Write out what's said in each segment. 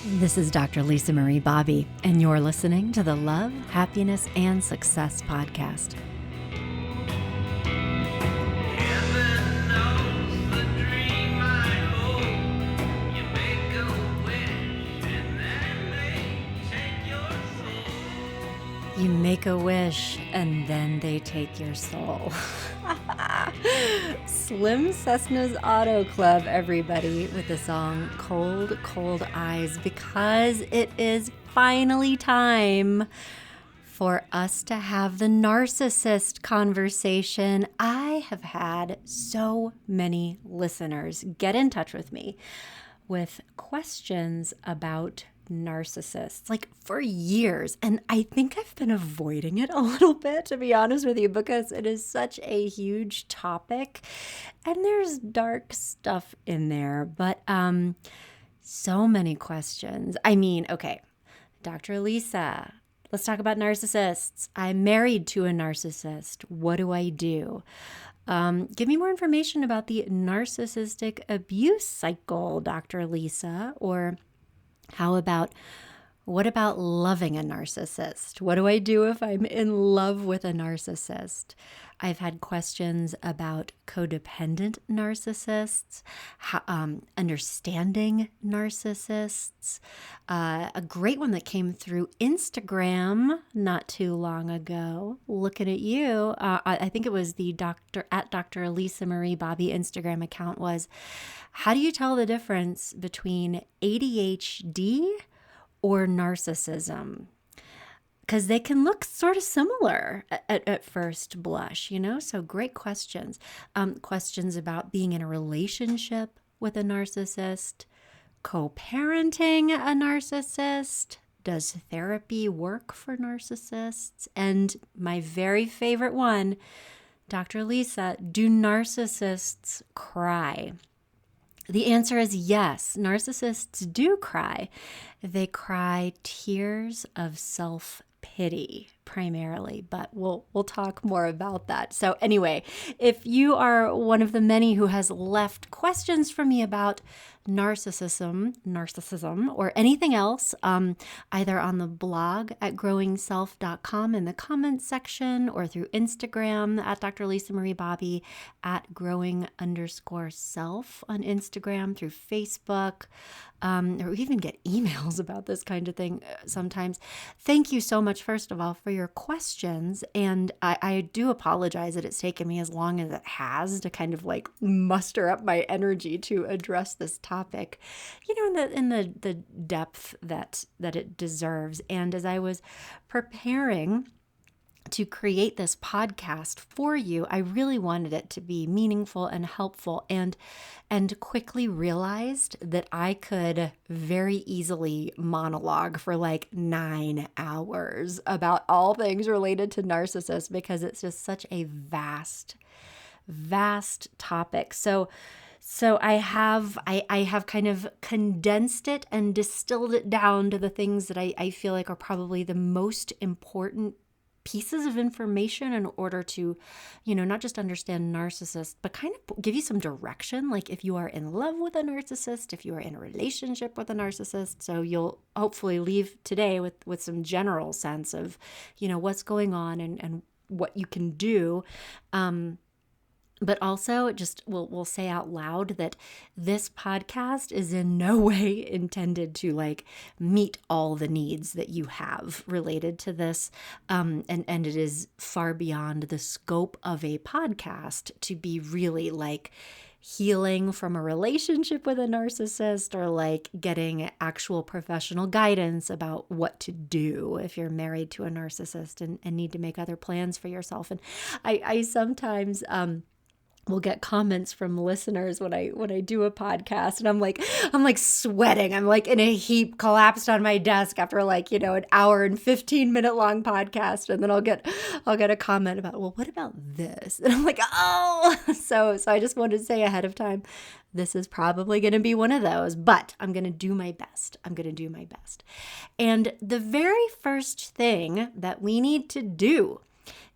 This is Dr. Lisa Marie Bobby, and you're listening to the Love, Happiness, and Success podcast. You make a wish, and then they take your soul. Slim Cessna's Auto Club, everybody, with the song Cold, Cold Eyes, because it is finally time for us to have the narcissist conversation. I have had so many listeners get in touch with me with questions about narcissists, like for years. And I think I've been avoiding it a little bit, to be honest with you, because it is such a huge topic and there's dark stuff in there, but so many questions. I mean, okay, Dr. Lisa, let's talk about narcissists. I'm married to a narcissist. What do I do? Give me more information about the narcissistic abuse cycle, Dr. Lisa, or what about loving a narcissist? What do I do if I'm in love with a narcissist? I've had questions about codependent narcissists, understanding narcissists. A great one that came through Instagram not too long ago. Looking at you, I think it was the Dr. Lisa Marie Bobby Instagram account was, how do you tell the difference between ADHD or narcissism? Because they can look sort of similar at first blush, So great questions. Questions about being in a relationship with a narcissist, co-parenting a narcissist. Does therapy work for narcissists? And my very favorite one, Dr. Lisa, do narcissists cry? The answer is yes. Narcissists do cry. They cry tears of self-pity primarily, but we'll talk more about that. So anyway, if you are one of the many who has left questions for me about narcissism, or anything else, either on the blog at growingself.com in the comments section, or through Instagram at Dr. Lisa Marie Bobby, at growing_self on Instagram, through Facebook, or we even get emails about this kind of thing sometimes. Thank you so much, first of all, for your questions. And I do apologize that it's taken me as long as it has to kind of like muster up my energy to address this topic, in the depth that it deserves. And as I was preparing to create this podcast for you, I really wanted it to be meaningful and helpful, and quickly realized that I could very easily monologue for like 9 hours about all things related to narcissists, because it's just such a vast topic. So I have kind of condensed it and distilled it down to the things that I feel like are probably the most important pieces of information in order to, not just understand narcissists, but kind of give you some direction. Like if you are in love with a narcissist, if you are in a relationship with a narcissist, so you'll hopefully leave today with some general sense of, what's going on and what you can do. But also just we'll say out loud that this podcast is in no way intended to like meet all the needs that you have related to this. And it is far beyond the scope of a podcast to be really like healing from a relationship with a narcissist, or like getting actual professional guidance about what to do if you're married to a narcissist and need to make other plans for yourself. And I sometimes we'll get comments from listeners when I do a podcast, and I'm like sweating. I'm like in a heap, collapsed on my desk after like, an hour and 15-minute long podcast. And then I'll get a comment about, well, what about this? And I'm like, oh, so I just wanted to say ahead of time, this is probably going to be one of those, but I'm going to do my best. And the very first thing that we need to do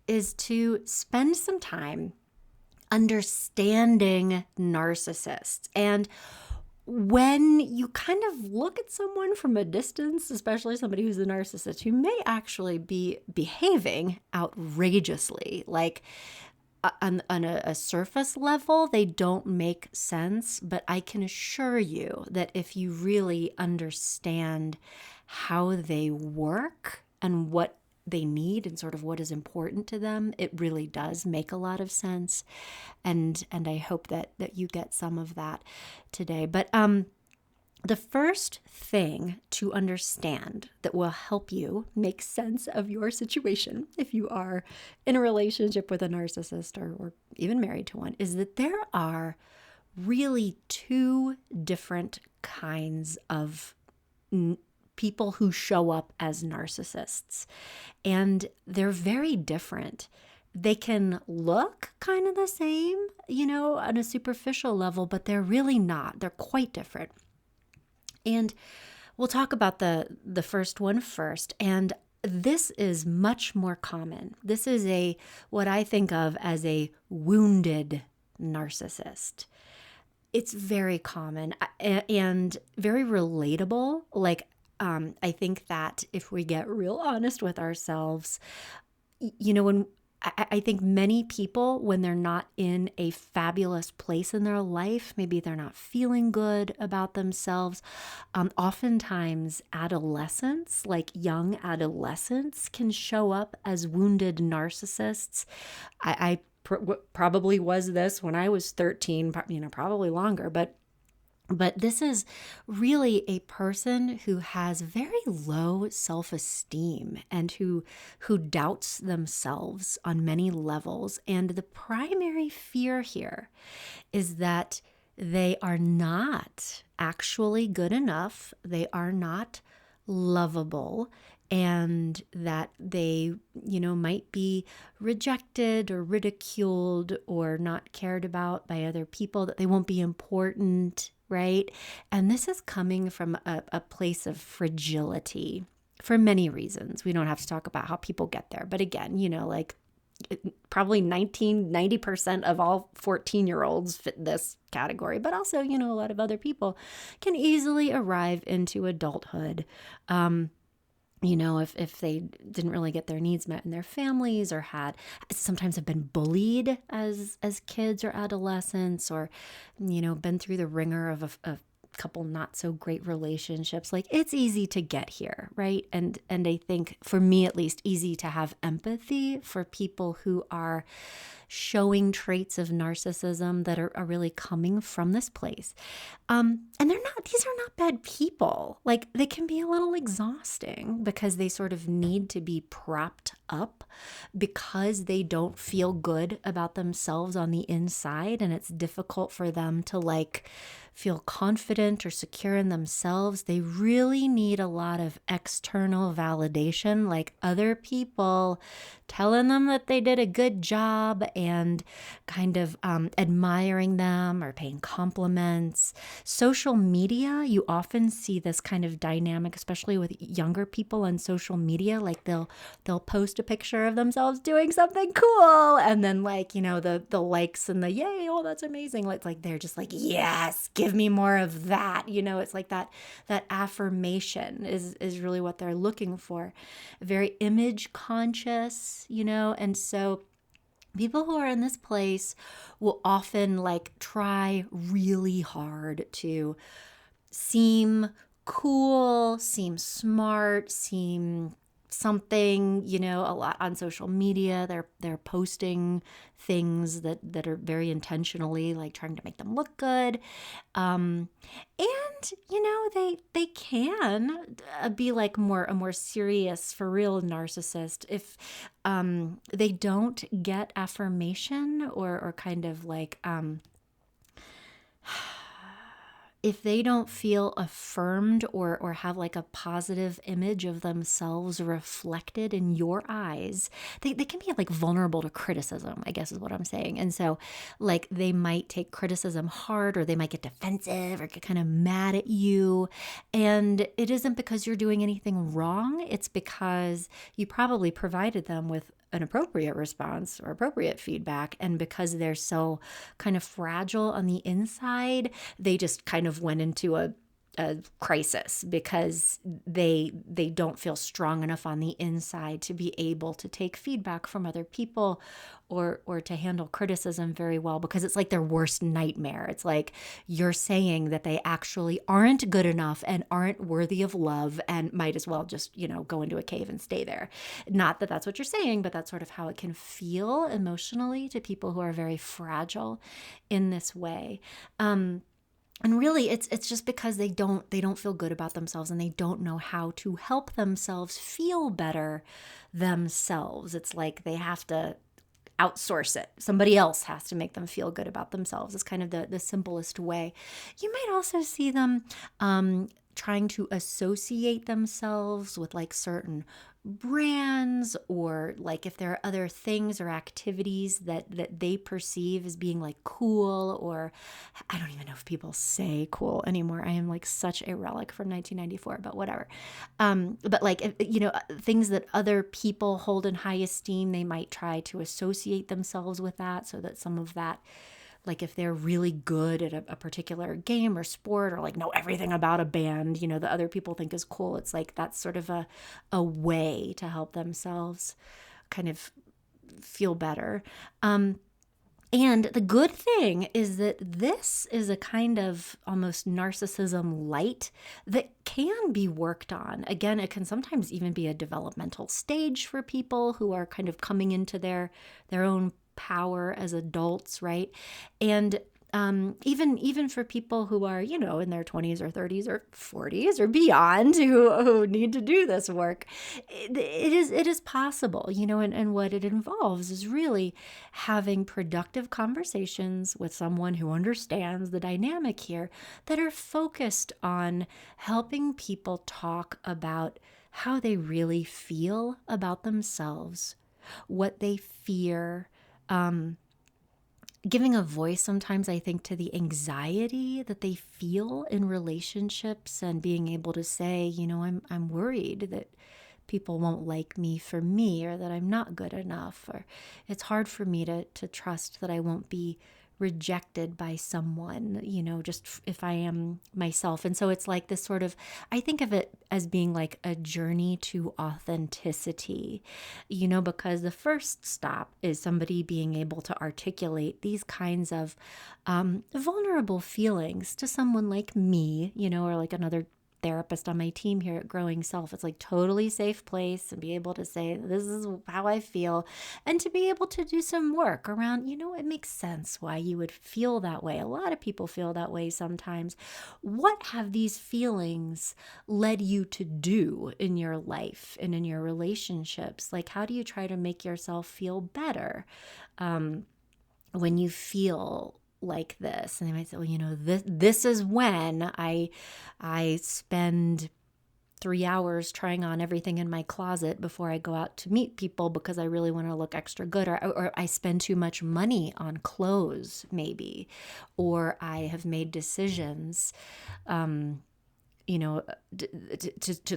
is to spend some time understanding narcissists. And when you kind of look at someone from a distance, especially somebody who's a narcissist, who may actually be behaving outrageously, like on a surface level, they don't make sense. But I can assure you that if you really understand how they work and what they need and sort of what is important to them, it really does make a lot of sense. And I hope that you get some of that today. But the first thing to understand that will help you make sense of your situation, if you are in a relationship with a narcissist or even married to one, is that there are really two different kinds of people who show up as narcissists. And they're very different. They can look kind of the same, on a superficial level, but they're really not. They're quite different. And we'll talk about the first one first. And this is much more common. This is what I think of as a wounded narcissist. It's very common and very relatable. Like, I think that if we get real honest with ourselves, when I think many people, when they're not in a fabulous place in their life, maybe they're not feeling good about themselves, oftentimes adolescents, like young adolescents, can show up as wounded narcissists. I probably was this when I was 13, probably longer, but this is really a person who has very low self-esteem and who doubts themselves on many levels. And the primary fear here is that they are not actually good enough. They are not lovable, and that they, might be rejected or ridiculed or not cared about by other people, that they won't be important, right? And this is coming from a place of fragility for many reasons. We don't have to talk about how people get there. But again, probably 90% of all 14-year-olds fit this category. But also, a lot of other people can easily arrive into adulthood. If they didn't really get their needs met in their families, or sometimes have been bullied as kids or adolescents, or, been through the ringer of a couple not so great relationships. Like, it's easy to get here, right? And I think, for me at least, easy to have empathy for people who are showing traits of narcissism that are really coming from this place. And these are not bad people. Like, they can be a little exhausting because they sort of need to be propped up because they don't feel good about themselves on the inside. And it's difficult for them to feel confident or secure in themselves. They really need a lot of external validation, like other people telling them that they did a good job and kind of admiring them or paying compliments. Social media, you often see this kind of dynamic, especially with younger people on social media. Like, they'll post a picture of themselves doing something cool, and then the likes and the yay, oh, that's amazing. Like they're just like, yes, give me more of that. It's like that affirmation is really what they're looking for. Very image conscious, and so people who are in this place will often try really hard to seem cool, seem smart, seem something, a lot on social media. They're posting things that are very intentionally trying to make them look good. And they can be a more serious, for real narcissist if they don't get affirmation or kind of if they don't feel affirmed or have a positive image of themselves reflected in your eyes, they can be vulnerable to criticism, I guess is what I'm saying. And so they might take criticism hard, or they might get defensive or get kind of mad at you. And it isn't because you're doing anything wrong. It's because you probably provided them with an appropriate response or appropriate feedback. And because they're so kind of fragile on the inside, they just kind of went into a crisis because they don't feel strong enough on the inside to be able to take feedback from other people or to handle criticism very well, because it's like their worst nightmare. It's like you're saying that they actually aren't good enough and aren't worthy of love and might as well just, go into a cave and stay there. Not that that's what you're saying, but that's sort of how it can feel emotionally to people who are very fragile in this way. And really, it's just because they don't feel good about themselves, and they don't know how to help themselves feel better themselves. It's like they have to outsource it. Somebody else has to make them feel good about themselves. It's kind of the simplest way. You might also see them trying to associate themselves with like certain brands, or like if there are other things or activities that they perceive as being like cool, or I don't even know if people say cool anymore. I am like such a relic from 1994, but whatever. But like, things that other people hold in high esteem, they might try to associate themselves with that, so that some of that, like if they're really good at a particular game or sport, or like know everything about a band, the other people think is cool. It's like that's sort of a way to help themselves kind of feel better. And the good thing is that this is a kind of almost narcissism light that can be worked on. Again, it can sometimes even be a developmental stage for people who are kind of coming into their own power as adults, right? And even for people who are, in their 20s or 30s or 40s or beyond, who need to do this work, it is possible, and what it involves is really having productive conversations with someone who understands the dynamic here, that are focused on helping people talk about how they really feel about themselves, what they fear, giving a voice sometimes, I think, to the anxiety that they feel in relationships, and being able to say, I'm worried that people won't like me for me, or that I'm not good enough, or it's hard for me to trust that I won't be rejected by someone, just if I am myself. And so it's like this sort of, I think of it as being like a journey to authenticity, because the first stop is somebody being able to articulate these kinds of vulnerable feelings to someone like me, or like another therapist on my team here at Growing Self. It's like totally safe place, and be able to say, this is how I feel, and to be able to do some work around, it makes sense why you would feel that way. A lot of people feel that way sometimes. What have these feelings led you to do in your life and in your relationships? Like, how do you try to make yourself feel better when you feel like this? And they might say, well, this is when I spend 3 hours trying on everything in my closet before I go out to meet people because I really want to look extra good, or I spend too much money on clothes maybe, or I have made decisions to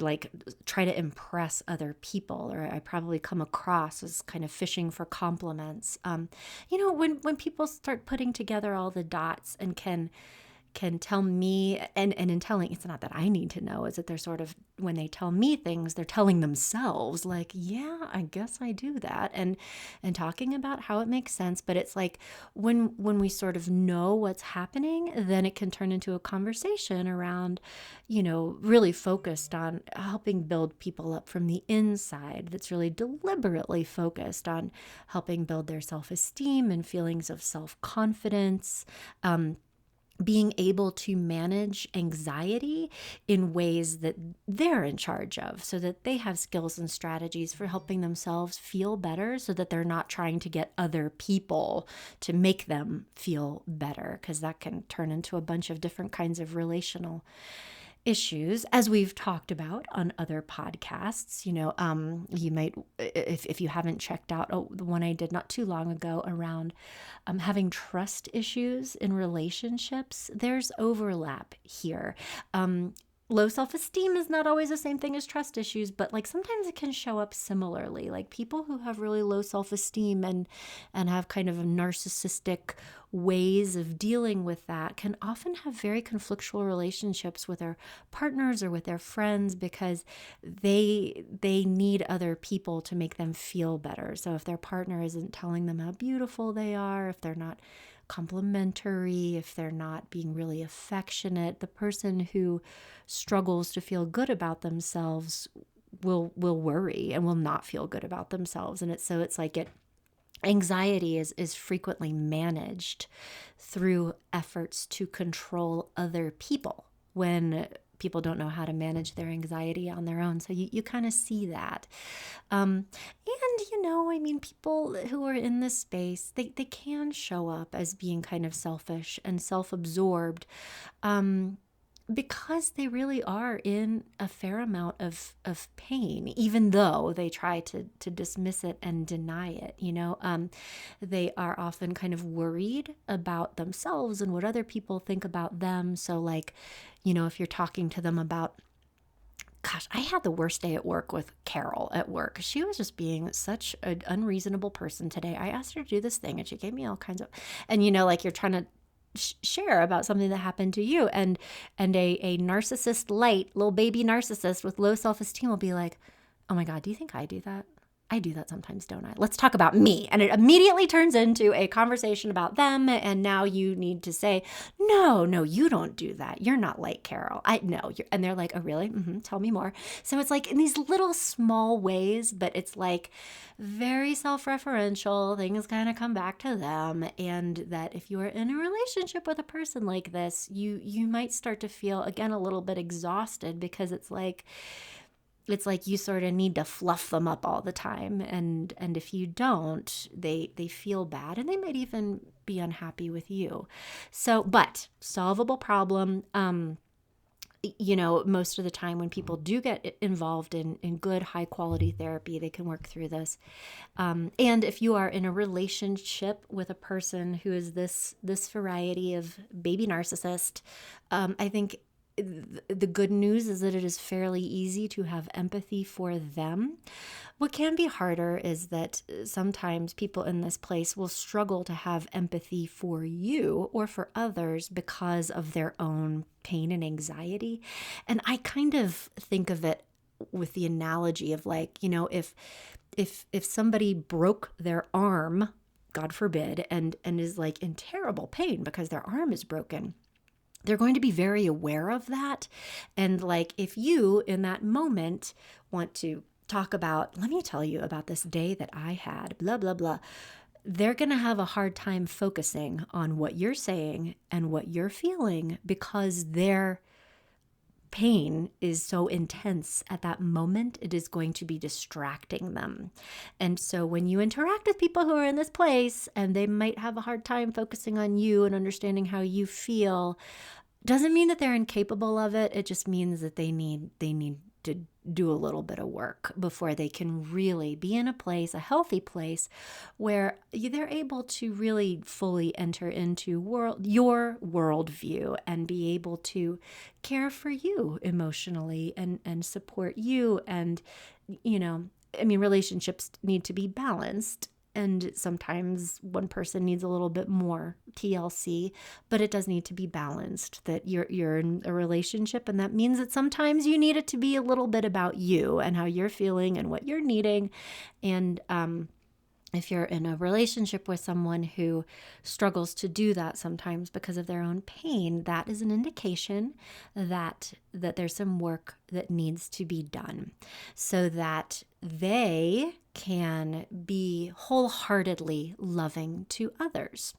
like try to impress other people, or I probably come across as kind of fishing for compliments. When people start putting together all the dots and can tell me, and in telling, it's not that I need to know, is that they're sort of, when they tell me things, they're telling themselves like, yeah, I guess I do that, and talking about how it makes sense. But it's like when we sort of know what's happening, then it can turn into a conversation around, really focused on helping build people up from the inside, that's really deliberately focused on helping build their self-esteem and feelings of self-confidence, being able to manage anxiety in ways that they're in charge of, so that they have skills and strategies for helping themselves feel better, so that they're not trying to get other people to make them feel better, because that can turn into a bunch of different kinds of relational issues, as we've talked about on other podcasts. You might, if you haven't checked out the one I did not too long ago around having trust issues in relationships, there's overlap here. low self-esteem is not always the same thing as trust issues, but like sometimes it can show up similarly. Like people who have really low self-esteem and have kind of a narcissistic ways of dealing with that can often have very conflictual relationships with their partners or with their friends because they need other people to make them feel better. So if their partner isn't telling them how beautiful they are, if they're not complimentary, if they're not being really affectionate, the person who struggles to feel good about themselves will worry and will not feel good about themselves. And it's like anxiety is frequently managed through efforts to control other people when people don't know how to manage their anxiety on their own. So you kind of see that. And, I mean, people who are in this space, they can show up as being kind of selfish and self-absorbed because they really are in a fair amount of pain, even though they try to dismiss it and deny it. They are often kind of worried about themselves and what other people think about them. So like, if you're talking to them about, gosh, I had the worst day at work with Carol at work. She was just being such an unreasonable person today. I asked her to do this thing and she gave me all kinds of, and like you're trying to share about something that happened to you, and a narcissist light, little baby narcissist with low self-esteem will be like, oh my God, do you think I do that? I do that sometimes, don't I? Let's talk about me. And it immediately turns into a conversation about them. And now you need to say, no, you don't do that. You're not like Carol. I know. And they're like, oh, really? Tell me more. So it's like in these little small ways, but it's like very self-referential. Things kind of come back to them. And that if you are in a relationship with a person like this, you might start to feel, again, a little bit exhausted because it's like you sort of need to fluff them up all the time. And if you don't, they feel bad and they might even be unhappy with you. So, but solvable problem. Most of the time when people do get involved in good, high quality therapy, they can work through this. And if you are in a relationship with a person who is this variety of baby narcissist, I think the good news is that it is fairly easy to have empathy for them. What can be harder is that sometimes people in this place will struggle to have empathy for you or for others because of their own pain and anxiety. And I kind of think of it with the analogy of like, if somebody broke their arm, God forbid, and is like in terrible pain because their arm is broken, they're going to be very aware of that. And like, if you in that moment want to talk about, let me tell you about this day that I had, blah, blah, blah, they're going to have a hard time focusing on what you're saying and what you're feeling because their pain is so intense at that moment, it is going to be distracting them. And so when you interact with people who are in this place and they might have a hard time focusing on you and understanding how you feel, doesn't mean that they're incapable of it. It just means that they need to do a little bit of work before they can really be in a place, a healthy place, where they're able to really fully enter into your worldview and be able to care for you emotionally and support you. And, relationships need to be balanced. And sometimes one person needs a little bit more TLC, but it does need to be balanced, that you're in a relationship. And that means that sometimes you need it to be a little bit about you and how you're feeling and what you're needing. And if you're in a relationship with someone who struggles to do that sometimes because of their own pain, that is an indication that there's some work that needs to be done so that they can be wholeheartedly loving to others.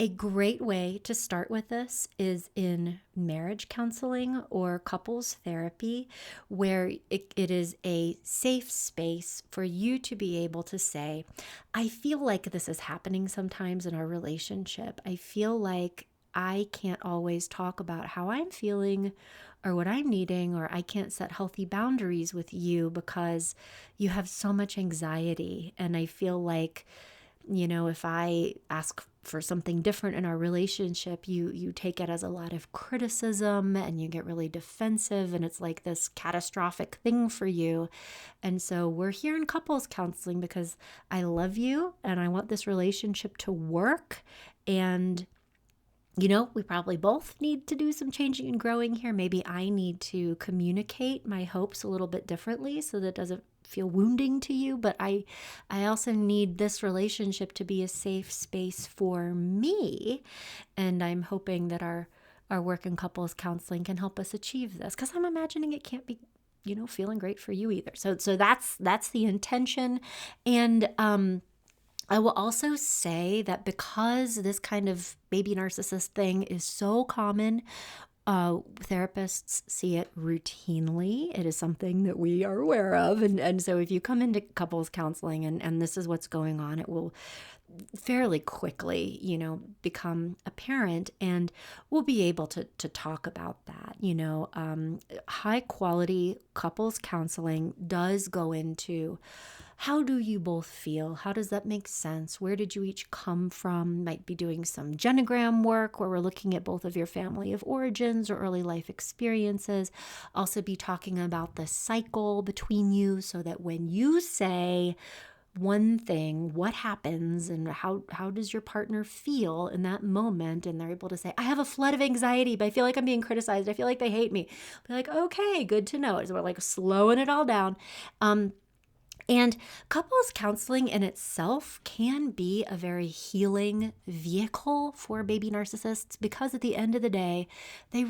A great way to start with this is in marriage counseling or couples therapy, where it is a safe space for you to be able to say, I feel like this is happening sometimes in our relationship. I feel like I can't always talk about how I'm feeling or what I'm needing, or I can't set healthy boundaries with you because you have so much anxiety. And I feel like, if I ask for something different in our relationship, you take it as a lot of criticism and you get really defensive, and it's like this catastrophic thing for you. And so we're here in couples counseling because I love you and I want this relationship to work. And we probably both need to do some changing and growing here. Maybe I need to communicate my hopes a little bit differently so that it doesn't feel wounding to you. But I also need this relationship to be a safe space for me. And I'm hoping that our work in couples counseling can help us achieve this, because I'm imagining it can't be, feeling great for you either. So that's the intention. And I will also say that because this kind of baby narcissist thing is so common, therapists see it routinely. It is something that we are aware of. And so if you come into couples counseling and this is what's going on, it will fairly quickly, become apparent, and we'll be able to talk about that. High quality couples counseling does go into how do you both feel? How does that make sense? Where did you each come from? Might be doing some genogram work where we're looking at both of your family of origins or early life experiences. Also be talking about the cycle between you so that when you say one thing, what happens and how does your partner feel in that moment? And they're able to say, I have a flood of anxiety, but I feel like I'm being criticized. I feel like they hate me. Be like, okay, good to know. So we're like slowing it all down. And couples counseling in itself can be a very healing vehicle for baby narcissists, because at the end of the day, they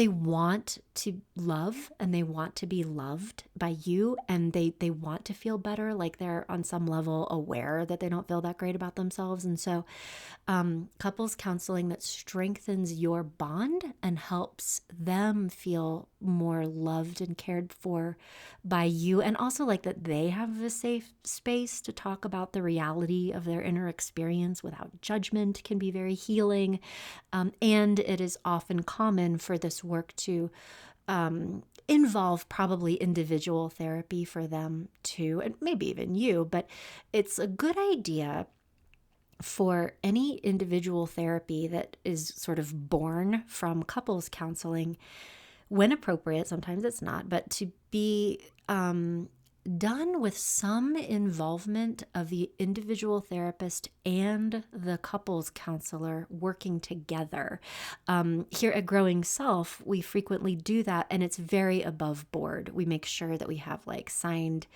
want to love and they want to be loved by you, and they want to feel better, like they're on some level aware that they don't feel that great about themselves. And so couples counseling that strengthens your bond and helps them feel more loved and cared for by you, and also like that they have a safe space to talk about the reality of their inner experience without judgment, can be very healing. And it is often common for this work to involve probably individual therapy for them too, and maybe even you, but it's a good idea for any individual therapy that is sort of born from couples counseling, when appropriate, sometimes it's not, but to be done with some involvement of the individual therapist and the couples counselor working together. Here at Growing Self, we frequently do that, and it's very above board. We make sure that we have like signed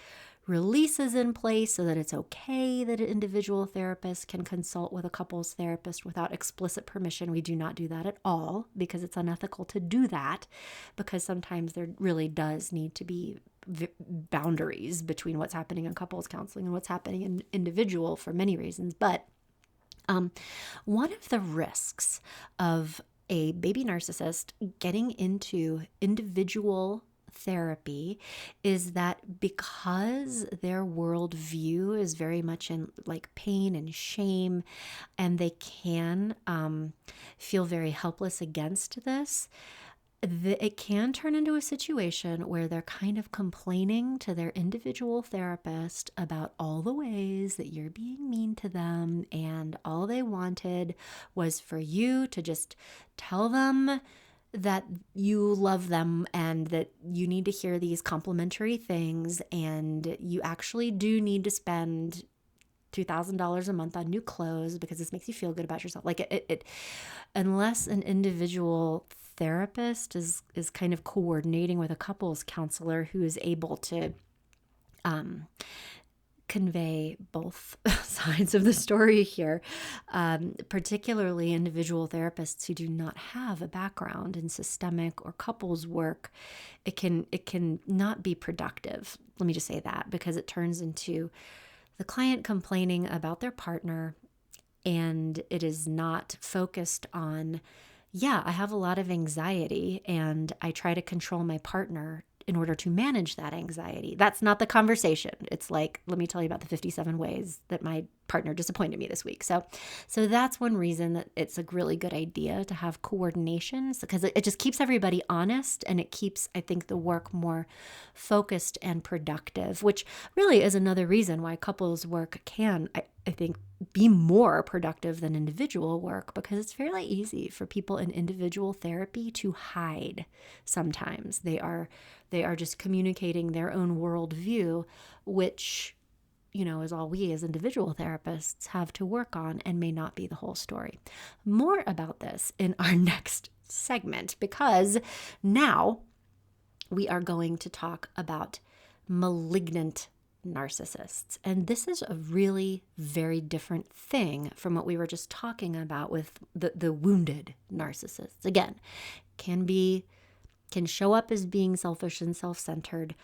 releases in place so that it's okay that an individual therapist can consult with a couples therapist without explicit permission. We do not do that at all, because it's unethical to do that, because sometimes there really does need to be boundaries between what's happening in couples counseling and what's happening in individual for many reasons. But one of the risks of a baby narcissist getting into individual therapy is that because their worldview is very much in like pain and shame, and they can feel very helpless against this, it can turn into a situation where they're kind of complaining to their individual therapist about all the ways that you're being mean to them, and all they wanted was for you to just tell them that you love them and that you need to hear these complimentary things, and you actually do need to spend $2,000 a month on new clothes because this makes you feel good about yourself. Like it unless an individual therapist is kind of coordinating with a couples counselor who is able to convey both sides of the story here, particularly individual therapists who do not have a background in systemic or couples work, it can not be productive. Let me just say that, because it turns into the client complaining about their partner, and it is not focused on, yeah, I have a lot of anxiety and I try to control my partner in order to manage that anxiety. That's not the conversation. It's like, let me tell you about the 57 ways that my partner disappointed me this week. So that's one reason that it's a really good idea to have coordination, because it just keeps everybody honest, and it keeps, I think, the work more focused and productive, which really is another reason why couples work can, I think, be more productive than individual work, because it's fairly easy for people in individual therapy to hide. Sometimes they are just communicating their own worldview, which, is all we as individual therapists have to work on and may not be the whole story. More about this in our next segment, because now we are going to talk about malignant narcissists. And this is a really very different thing from what we were just talking about with the wounded narcissists. Again, can show up as being selfish and self-centered,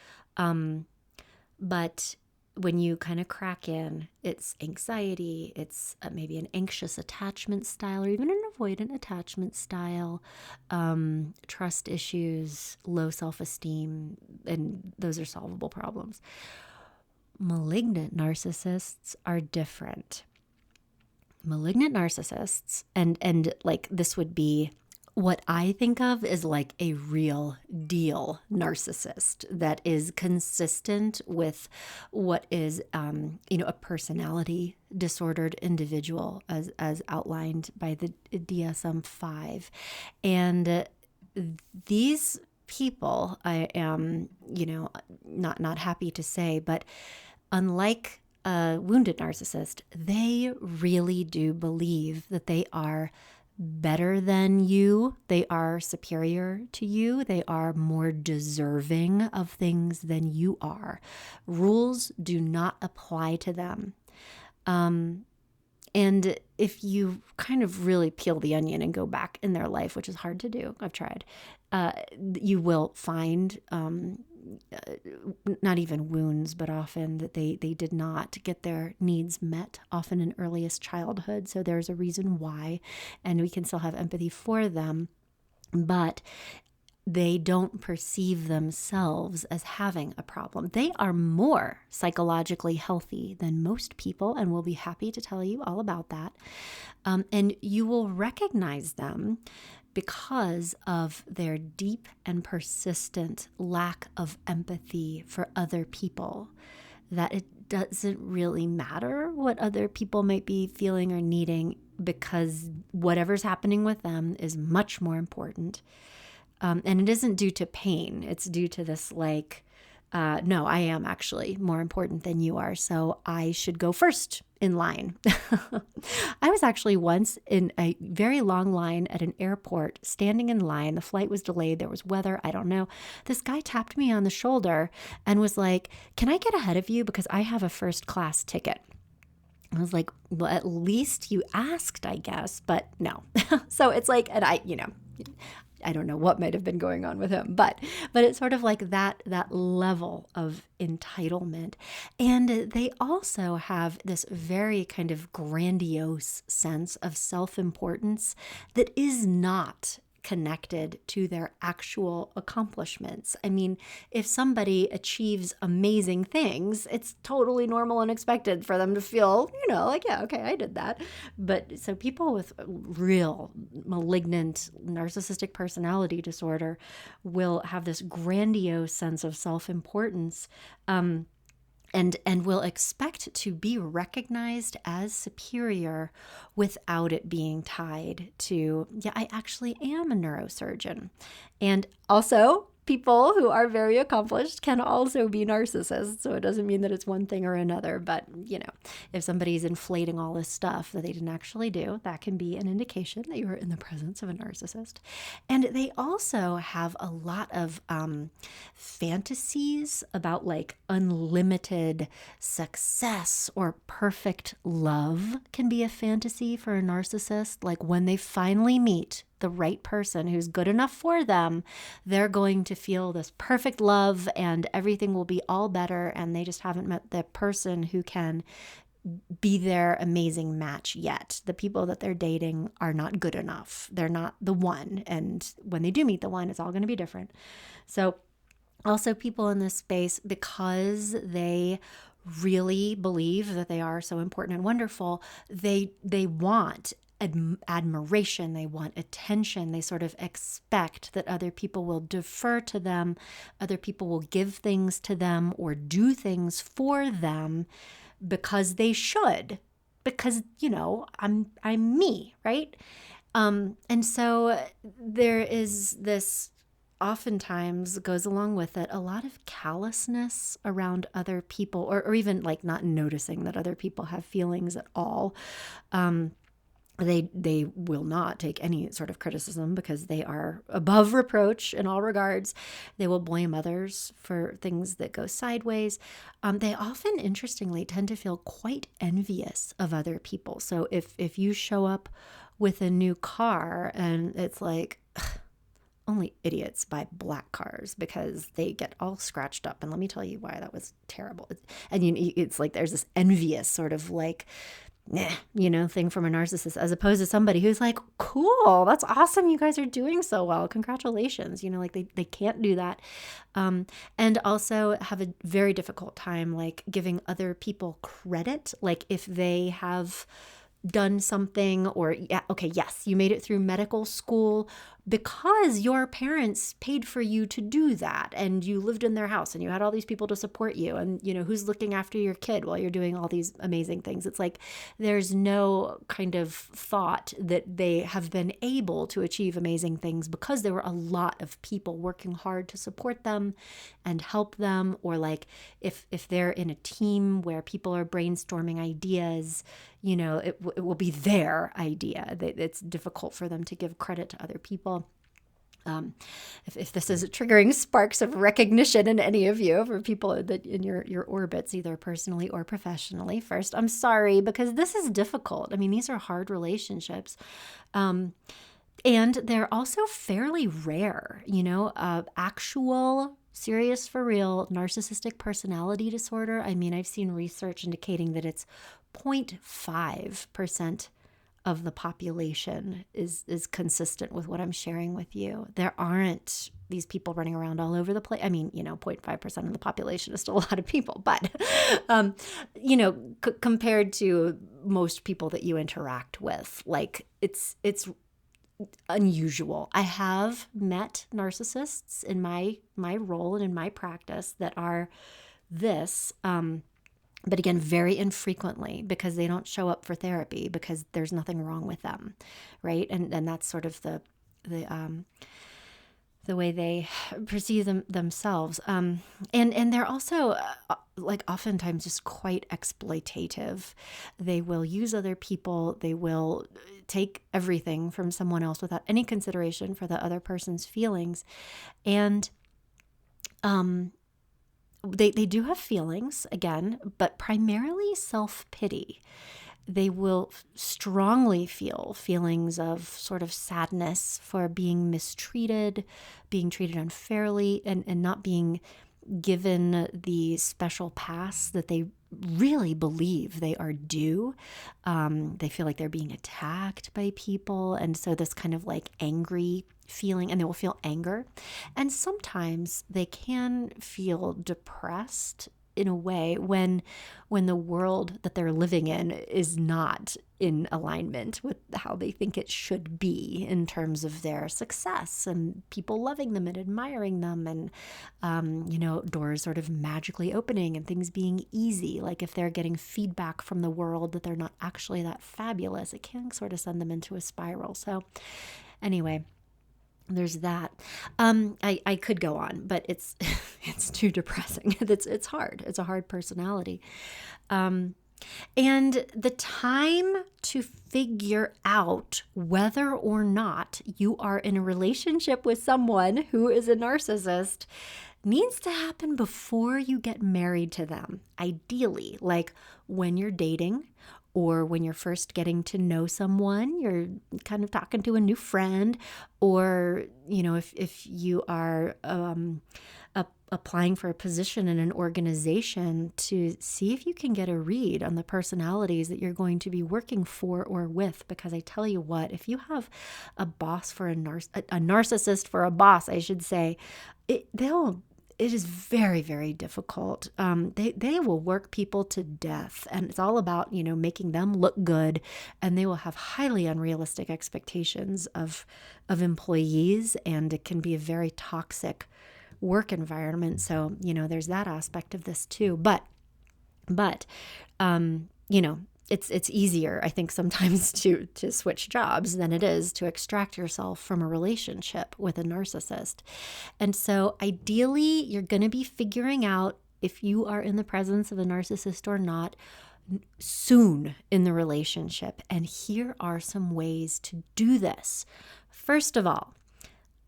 but when you kind of crack in, it's anxiety, it's maybe an anxious attachment style, or even an avoidant attachment style, trust issues, low self-esteem, and those are solvable problems. Malignant narcissists are different. Malignant narcissists, and like this would be what I think of is like a real deal narcissist that is consistent with what is, a personality disordered individual as outlined by the DSM-5. And these people, I am, not happy to say, but unlike a wounded narcissist, they really do believe that they are better than you. They are superior to you. They are more deserving of things than you are. Rules do not apply to them. And if you kind of really peel the onion and go back in their life, which is hard to do, I've tried, you will find not even wounds, but often that they did not get their needs met, often in earliest childhood. So there's a reason why, and we can still have empathy for them, but they don't perceive themselves as having a problem. They are more psychologically healthy than most people, and we'll be happy to tell you all about that. And you will recognize them because of their deep and persistent lack of empathy for other people, that it doesn't really matter what other people might be feeling or needing, because whatever's happening with them is much more important. And it isn't due to pain. It's due to this no, I am actually more important than you are, so I should go first in line. I was actually once in a very long line at an airport, standing in line. The flight was delayed. There was weather. I don't know. This guy tapped me on the shoulder and was like, "Can I get ahead of you? Because I have a first class ticket." I was like, "Well, at least you asked, I guess," but no. So it's like, and I don't know what might have been going on with him, but it's sort of like that level of entitlement. And they also have this very kind of grandiose sense of self-importance that is not connected to their actual accomplishments. I mean, if somebody achieves amazing things, it's totally normal and expected for them to feel, like, yeah, okay, I did that. But so people with real malignant narcissistic personality disorder will have this grandiose sense of self-importance, and will expect to be recognized as superior without it being tied to, yeah, I actually am a neurosurgeon. And also, people who are very accomplished can also be narcissists. So it doesn't mean that it's one thing or another. But, if somebody's inflating all this stuff that they didn't actually do, that can be an indication that you're in the presence of a narcissist. And they also have a lot of fantasies about like unlimited success or perfect love can be a fantasy for a narcissist. Like when they finally meet the right person who's good enough for them, they're going to feel this perfect love and everything will be all better, and they just haven't met the person who can be their amazing match yet. The people that they're dating are not good enough. They're not the one, and when they do meet the one, it's all going to be different. So also people in this space, because they really believe that they are so important and wonderful, they want admiration, they want attention, they sort of expect that other people will defer to them, other people will give things to them or do things for them because they should. because, I'm me, right? And so there is this, oftentimes goes along with it, a lot of callousness around other people, or even like not noticing that other people have feelings at all. They will not take any sort of criticism because they are above reproach in all regards. They will blame others for things that go sideways. They often, interestingly, tend to feel quite envious of other people. So if you show up with a new car and it's like, only idiots buy black cars because they get all scratched up. And let me tell you why that was terrible. And it's like there's this envious sort of like, thing from a narcissist, as opposed to somebody who's like, cool, that's awesome. You guys are doing so well. Congratulations. Like they can't do that. And also have a very difficult time, like giving other people credit. Like if they have done something, or yes, you made it through medical school because your parents paid for you to do that, and you lived in their house and you had all these people to support you, and who's looking after your kid while you're doing all these amazing things. It's like there's no kind of thought that they have been able to achieve amazing things because there were a lot of people working hard to support them and help them, or like if they're in a team where people are brainstorming ideas, it will be their idea. It's difficult for them to give credit to other people. If this is triggering sparks of recognition in any of you, for people that in your orbits, either personally or professionally, first, I'm sorry, because this is difficult. I mean, these are hard relationships. And they're also fairly rare, actual serious for real narcissistic personality disorder. I mean, I've seen research indicating that it's 0.5% of the population is consistent with what I'm sharing with you. There aren't these people running around all over the place. I mean, 0.5% of the population is still a lot of people, but, compared to most people that you interact with, like it's unusual. I have met narcissists in my role and in my practice that are this, but again, very infrequently, because they don't show up for therapy because there's nothing wrong with them, right? And that's sort of the way they perceive themselves. And they're also like oftentimes just quite exploitative. They will use other people. They will take everything from someone else without any consideration for the other person's feelings. And they do have feelings, again, but primarily self-pity. They will strongly feel feelings of sort of sadness for being mistreated, being treated unfairly, and not being given the special pass that they really believe they are due. They feel like they're being attacked by people. And so this kind of like angry feeling, and they will feel anger. And sometimes they can feel depressed in a way when the world that they're living in is not in alignment with how they think it should be in terms of their success and people loving them and admiring them, and doors sort of magically opening and things being easy. Like if they're getting feedback from the world that they're not actually that fabulous, it can sort of send them into a spiral. So anyway, there's that. I could go on, but it's it's too depressing. It's hard. It's a hard personality. And the time to figure out whether or not you are in a relationship with someone who is a narcissist needs to happen before you get married to them. Ideally, like when you're dating, or when you're first getting to know someone, you're kind of talking to a new friend, or, if you are applying for a position in an organization, to see if you can get a read on the personalities that you're going to be working for or with. Because I tell you what, if you have a boss for a narcissist for a boss, I should say, it is very, very difficult. They will work people to death, and it's all about, making them look good, and they will have highly unrealistic expectations of employees, and it can be a very toxic work environment. So, there's that aspect of this too. But it's easier, I think, sometimes to switch jobs than it is to extract yourself from a relationship with a narcissist. And so ideally, you're going to be figuring out if you are in the presence of a narcissist or not soon in the relationship. And here are some ways to do this. First of all,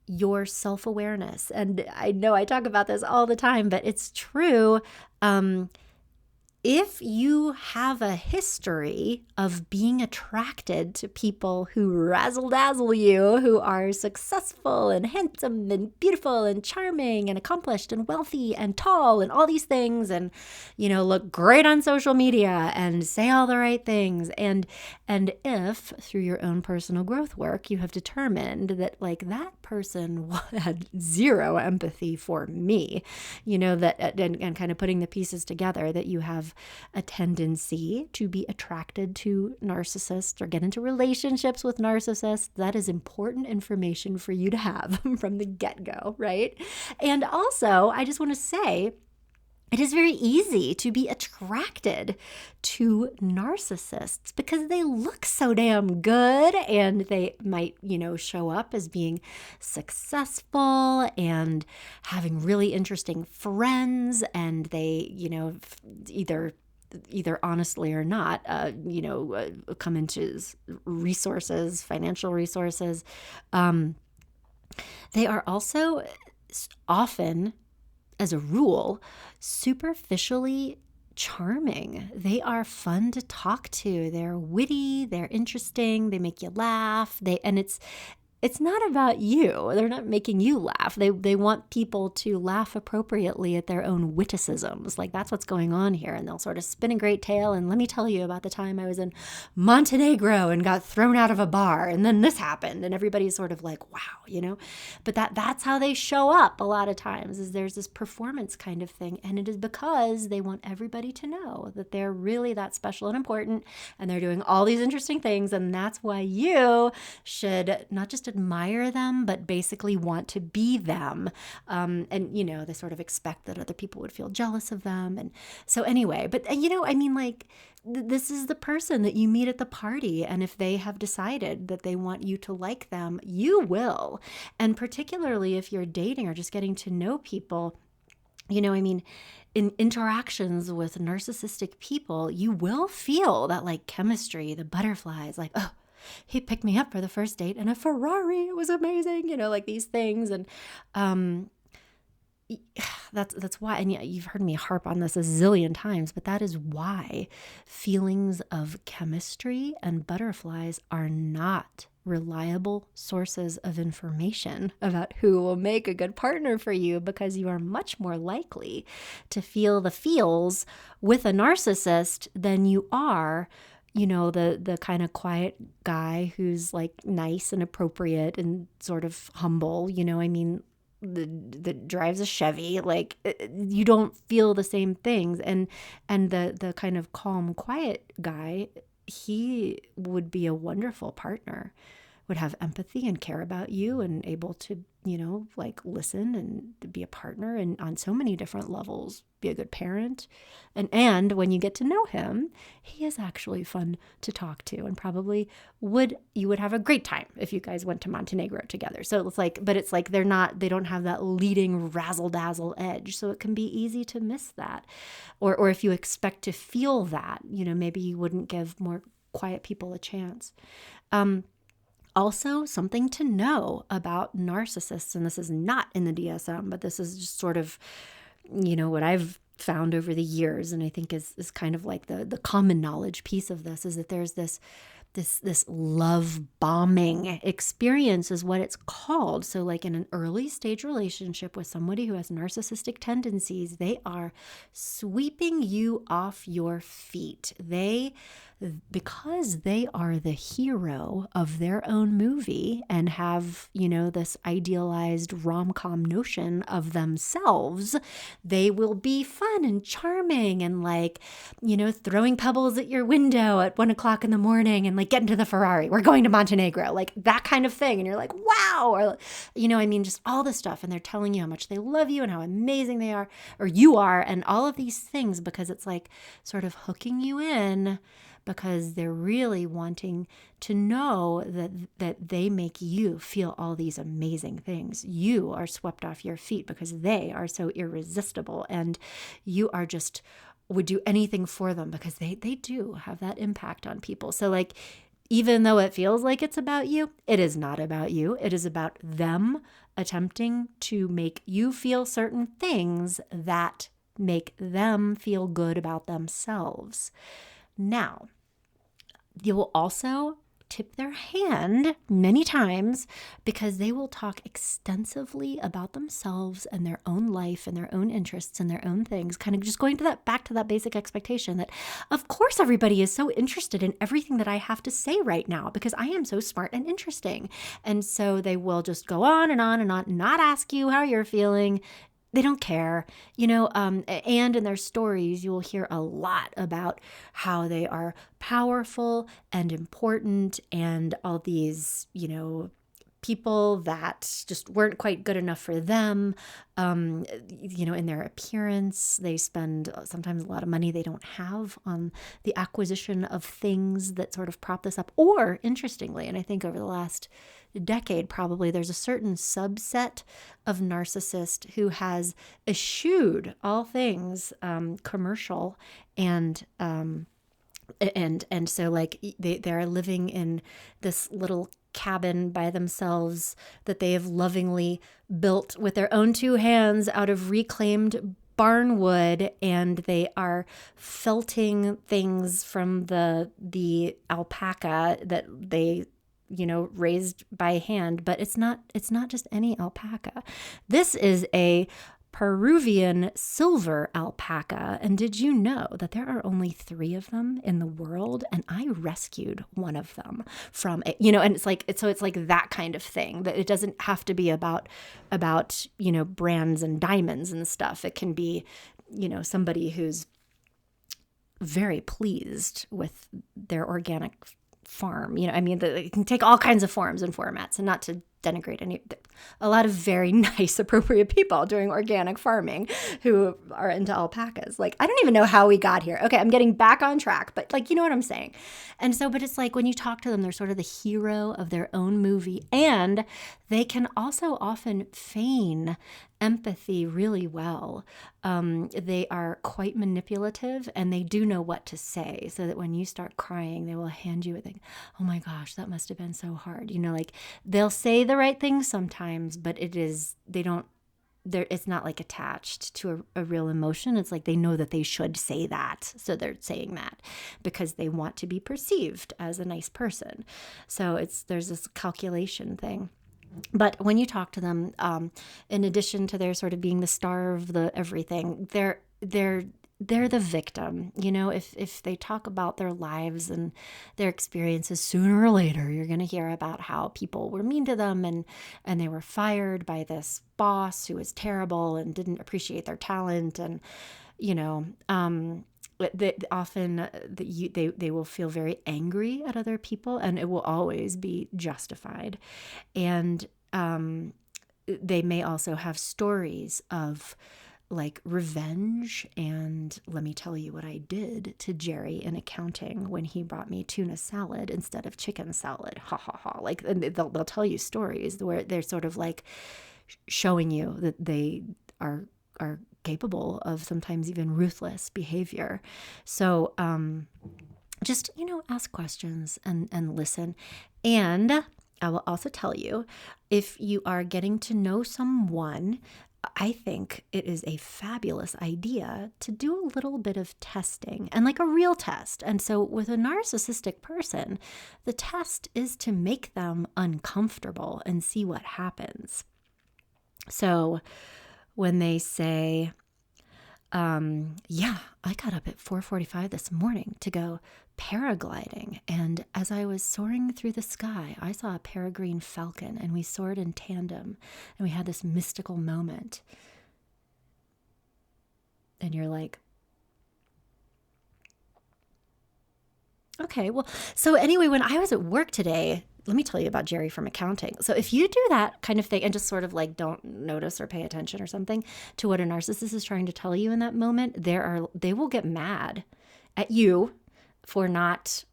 your self-awareness. And I know I talk about this all the time, but it's true. If you have a history of being attracted to people who razzle-dazzle you, who are successful and handsome and beautiful and charming and accomplished and wealthy and tall and all these things, and, look great on social media and say all the right things, and if through your own personal growth work you have determined that that person had zero empathy for me, that and kind of putting the pieces together, that you have a tendency to be attracted to narcissists or get into relationships with narcissists, that is important information for you to have from the get-go, right? And also, I just want to say, it is very easy to be attracted to narcissists because they look so damn good, and they might, show up as being successful and having really interesting friends, and they, either honestly or not, come into resources, financial resources. They are also often, as a rule, superficially charming. They are fun to talk to. They're witty, they're interesting, they make you laugh. It's not about you. They're not making you laugh. They want people to laugh appropriately at their own witticisms. That's what's going on here. And they'll sort of spin a great tale. And let me tell you about the time I was in Montenegro and got thrown out of a bar, and then this happened. And everybody's sort of like, wow, But that's how they show up a lot of times, is there's this performance kind of thing. And it is because they want everybody to know that they're really that special and important, and they're doing all these interesting things. And that's why you should not just admire them, but basically want to be them. And, they sort of expect that other people would feel jealous of them. And so anyway, but, this is the person that you meet at the party. And if they have decided that they want you to like them, you will. And particularly if you're dating or just getting to know people, in interactions with narcissistic people, you will feel that chemistry, the butterflies, oh, he picked me up for the first date in a Ferrari. It was amazing, these things. And that's why, and you've heard me harp on this a zillion times, but that is why feelings of chemistry and butterflies are not reliable sources of information about who will make a good partner for you, because you are much more likely to feel the feels with a narcissist than you are the kind of quiet guy who's nice and appropriate and sort of humble, that drives a Chevy. You don't feel the same things. And the kind of calm, quiet guy, he would be a wonderful partner, would have empathy and care about you and able to, listen and be a partner, and on so many different levels, be a good parent. And when you get to know him, he is actually fun to talk to, and probably you would have a great time if you guys went to Montenegro together. So it's they don't have that leading razzle dazzle edge. So it can be easy to miss that. Or if you expect to feel that, maybe you wouldn't give more quiet people a chance. Also, something to know about narcissists, and this is not in the DSM, but this is just sort of, what I've found over the years, and I think is kind of the common knowledge piece of this, is that there's this love bombing experience is what it's called. So in an early stage relationship with somebody who has narcissistic tendencies, they are sweeping you off your feet. Because they are the hero of their own movie and have, this idealized rom-com notion of themselves, they will be fun and charming and throwing pebbles at your window at 1:00 in the morning and get into the Ferrari. We're going to Montenegro, that kind of thing. And you're like, wow. Or, just all this stuff. And they're telling you how much they love you and how amazing they are, or you are, and all of these things, because it's sort of hooking you in. because they're really wanting to know that they make you feel all these amazing things. You are swept off your feet because they are so irresistible, and you are just would do anything for them because they do have that impact on people. So like, even though it feels like it's about you, it is not about you. It is about them attempting to make you feel certain things that make them feel good about themselves. Now, you will also tip their hand many times because they will talk extensively about themselves and their own life and their own interests and their own things, kind of just going to that back to that basic expectation that of course everybody is so interested in everything that I have to say right now because I am so smart and interesting. And so they will just go on and on and on, not ask you how you're feeling. They don't care, and in their stories, you will hear a lot about how they are powerful and important and all these, people that just weren't quite good enough for them, in their appearance. They spend sometimes a lot of money they don't have on the acquisition of things that sort of prop this up. Or, interestingly, and I think over the last decade probably, there's a certain subset of narcissist who has eschewed all things commercial and so like they're living in this little cabin by themselves that they have lovingly built with their own two hands out of reclaimed barn wood, and they are felting things from the alpaca that they raised by hand. But it's not just any alpaca. This is a Peruvian silver alpaca. And did you know that there are only 3 of them in the world? And I rescued one of them from it, and it's like that kind of thing, that it doesn't have to be about brands and diamonds and stuff. It can be, somebody who's very pleased with their organic farm. It can take all kinds of forms and formats, and not to denigrate a lot of very nice, appropriate people doing organic farming who are into alpacas. Like, I don't even know how we got here. Okay, I'm getting back on track, but you know what I'm saying. And so, but it's like when you talk to them, they're sort of the hero of their own movie, and they can also often feign empathy really well. They are quite manipulative, and they do know what to say, so that when you start crying, they will hand you a thing. Oh my gosh, that must have been so hard. They'll say the right thing sometimes, but it's not like attached to a real emotion. It's like they know that they should say that, so they're saying that because they want to be perceived as a nice person. So there's this calculation thing. But when you talk to them, in addition to their sort of being the star of the everything, they're the victim. If they talk about their lives and their experiences, sooner or later, you're going to hear about how people were mean to them and they were fired by this boss who was terrible and didn't appreciate their talent. And, they will feel very angry at other people, and it will always be justified. And they may also have stories of like revenge, and let me tell you what I did to Jerry in accounting when he brought me tuna salad instead of chicken salad. Ha ha ha. Like, and they'll tell you stories where they're sort of like showing you that they are capable of sometimes even ruthless behavior. So just, ask questions and listen. And I will also tell you, if you are getting to know someone, I think it is a fabulous idea to do a little bit of testing, and like a real test. And so with a narcissistic person, the test is to make them uncomfortable and see what happens. So when they say, I got up at 4:45 this morning to go paragliding, and as I was soaring through the sky, I saw a peregrine falcon, and we soared in tandem, and we had this mystical moment. And you're like, okay, well, so anyway, when I was at work today, let me tell you about Jerry from accounting. So if you do that kind of thing and just sort of like don't notice or pay attention or something to what a narcissist is trying to tell you in that moment, they will get mad at you for not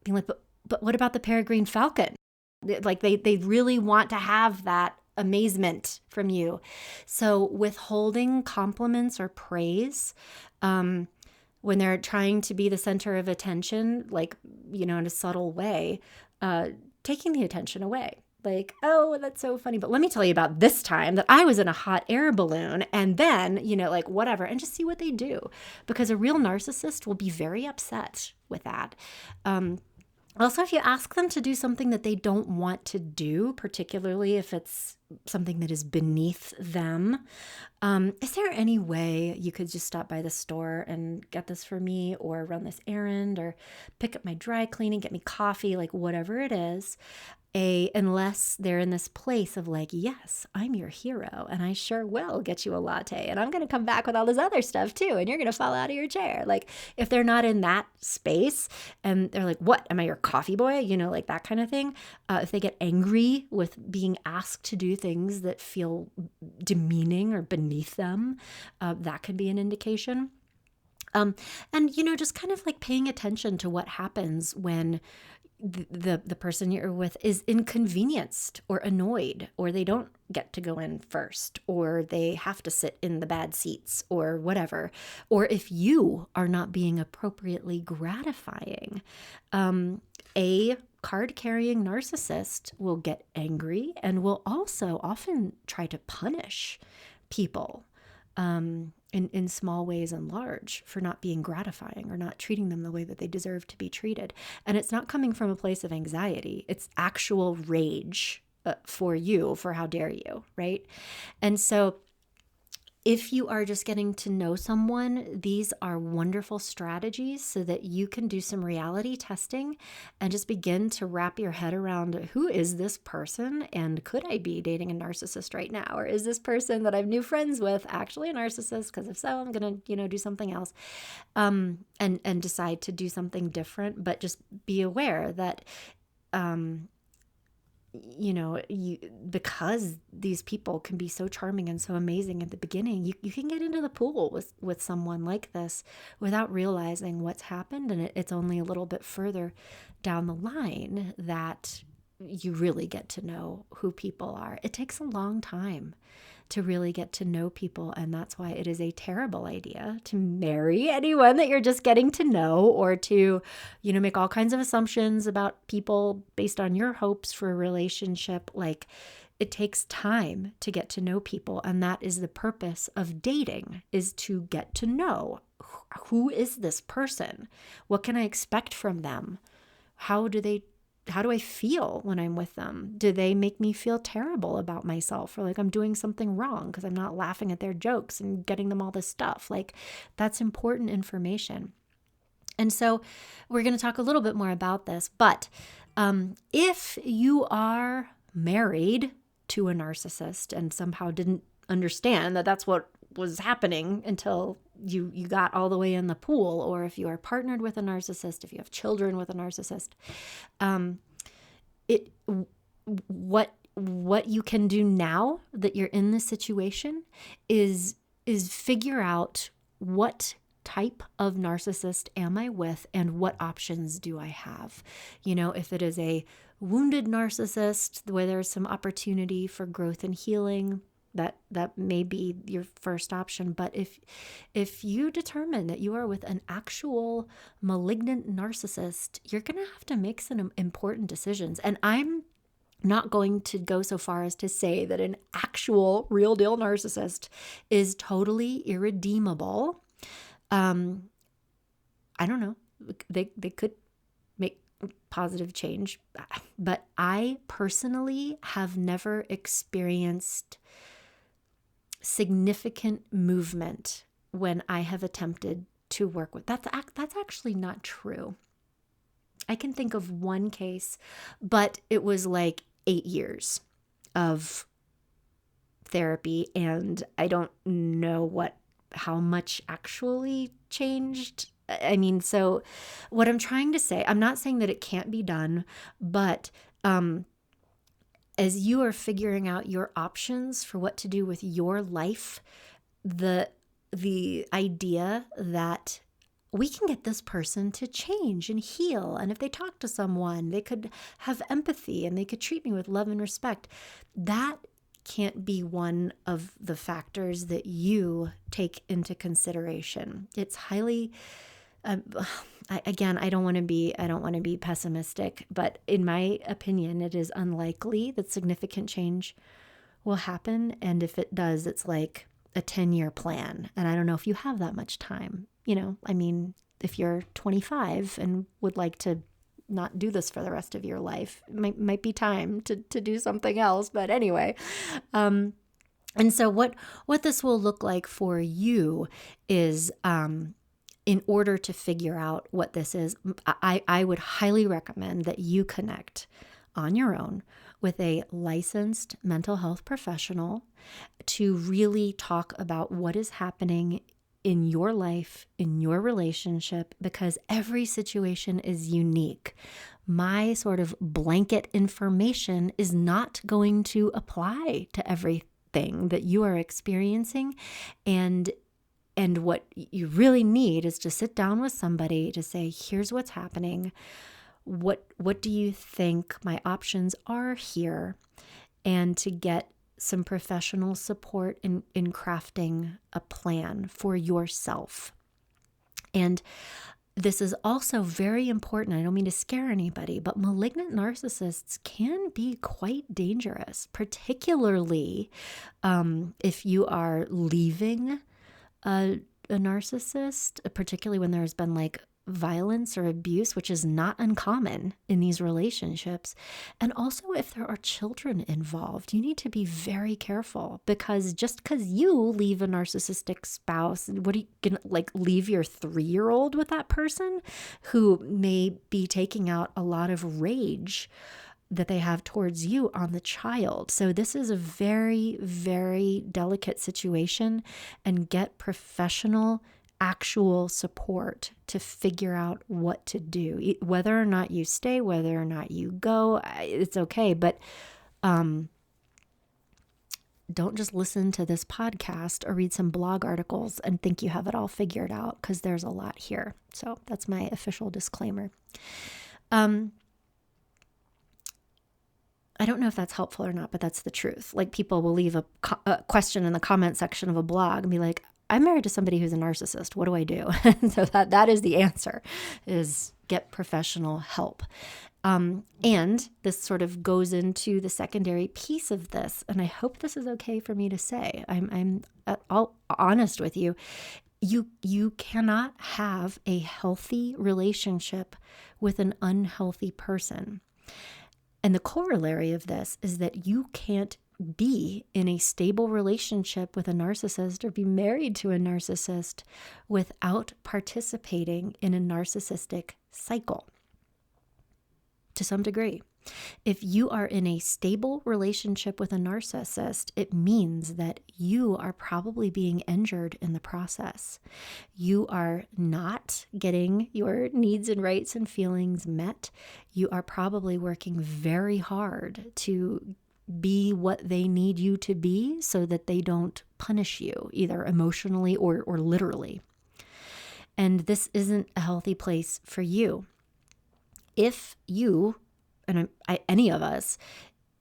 being like, but what about the peregrine falcon? Like they really want to have that amazement from you. So withholding compliments or praise, when they're trying to be the center of attention, like, in a subtle way, taking the attention away. Like, oh, that's so funny. But let me tell you about this time that I was in a hot air balloon and then, like whatever, and just see what they do. Because a real narcissist will be very upset with that. Also, if you ask them to do something that they don't want to do, particularly if it's something that is beneath them, is there any way you could just stop by the store and get this for me, or run this errand, or pick up my dry cleaning, get me coffee, like whatever it is? Unless they're in this place of like, yes, I'm your hero and I sure will get you a latte and I'm going to come back with all this other stuff too and you're going to fall out of your chair. Like if they're not in that space and they're like, what, am I your coffee boy? Like that kind of thing. If they get angry with being asked to do things that feel demeaning or beneath them, that could be an indication. And, just kind of like paying attention to what happens when the person you're with is inconvenienced or annoyed, or they don't get to go in first, or they have to sit in the bad seats or whatever, or if you are not being appropriately gratifying. A card-carrying narcissist will get angry and will also often try to punish people in small ways and large for not being gratifying or not treating them the way that they deserve to be treated. And it's not coming from a place of anxiety. It's actual rage for you, for how dare you, right? And so if you are just getting to know someone, these are wonderful strategies so that you can do some reality testing and just begin to wrap your head around, who is this person? And could I be dating a narcissist right now? Or is this person that I have new friends with actually a narcissist? Because if so, I'm going to, do something else, and decide to do something different. But just be aware that, because these people can be so charming and so amazing at the beginning, you can get into the pool with someone like this without realizing what's happened. And it's only a little bit further down the line that you really get to know who people are. It takes a long time to really get to know people. And that's why it is a terrible idea to marry anyone that you're just getting to know, or to, make all kinds of assumptions about people based on your hopes for a relationship. Like, it takes time to get to know people. And that is the purpose of dating, is to get to know, who is this person? What can I expect from them? How do I feel when I'm with them? Do they make me feel terrible about myself, or like I'm doing something wrong because I'm not laughing at their jokes and getting them all this stuff? Like, that's important information. And so we're going to talk a little bit more about this. But if you are married to a narcissist and somehow didn't understand that that's what was happening until you got all the way in the pool, or if you are partnered with a narcissist, if you have children with a narcissist, what you can do now that you're in this situation is figure out, what type of narcissist am I with and what options do I have? If it is a wounded narcissist where there's some opportunity for growth and healing, that may be your first option. But if you determine that you are with an actual malignant narcissist, you're going to have to make some important decisions. And I'm not going to go so far as to say that an actual real deal narcissist is totally irredeemable. I don't know. They could make positive change, but I personally have never experienced significant movement when I have attempted to work with. That's actually not true. I can think of one case, but it was like 8 years of therapy, and I don't know how much actually changed. I mean, so what I'm trying to say, I'm not saying that it can't be done, but as you are figuring out your options for what to do with your life, the idea that we can get this person to change and heal. And if they talk to someone, they could have empathy and they could treat me with love and respect. That can't be one of the factors that you take into consideration. It's highly, I don't want to be pessimistic, but in my opinion, it is unlikely that significant change will happen. And if it does, it's like a 10-year plan. And I don't know if you have that much time. If you're 25 and would like to not do this for the rest of your life, it might be time to do something else. But anyway, and so what this will look like for you is, in order to figure out what this is, I would highly recommend that you connect on your own with a licensed mental health professional to really talk about what is happening in your life, in your relationship, because every situation is unique. My sort of blanket information is not going to apply to everything that you are experiencing. And what you really need is to sit down with somebody to say, here's what's happening. What do you think my options are here? And to get some professional support in crafting a plan for yourself. And this is also very important. I don't mean to scare anybody, but malignant narcissists can be quite dangerous, particularly if you are leaving a narcissist, particularly when there's been like violence or abuse, which is not uncommon in these relationships. And also if there are children involved, you need to be very careful, because just because you leave a narcissistic spouse, what are you gonna leave your 3-year-old with that person who may be taking out a lot of rage that they have towards you on the child. So this is a very, very delicate situation, and get professional actual support to figure out what to do. Whether or not you stay, whether or not you go, it's okay. But don't just listen to this podcast or read some blog articles and think you have it all figured out, because there's a lot here. So that's my official disclaimer. I don't know if that's helpful or not, but that's the truth. Like, people will leave a question in the comment section of a blog and be like, I'm married to somebody who's a narcissist. What do I do? So that is the answer, is get professional help. And this sort of goes into the secondary piece of this. And I hope this is okay for me to say. I'm all honest with you. You cannot have a healthy relationship with an unhealthy person. And the corollary of this is that you can't be in a stable relationship with a narcissist or be married to a narcissist without participating in a narcissistic cycle to some degree. If you are in a stable relationship with a narcissist, it means that you are probably being injured in the process. You are not getting your needs and rights and feelings met. You are probably working very hard to be what they need you to be so that they don't punish you, either emotionally or literally. And this isn't a healthy place for you. If you, and any of us,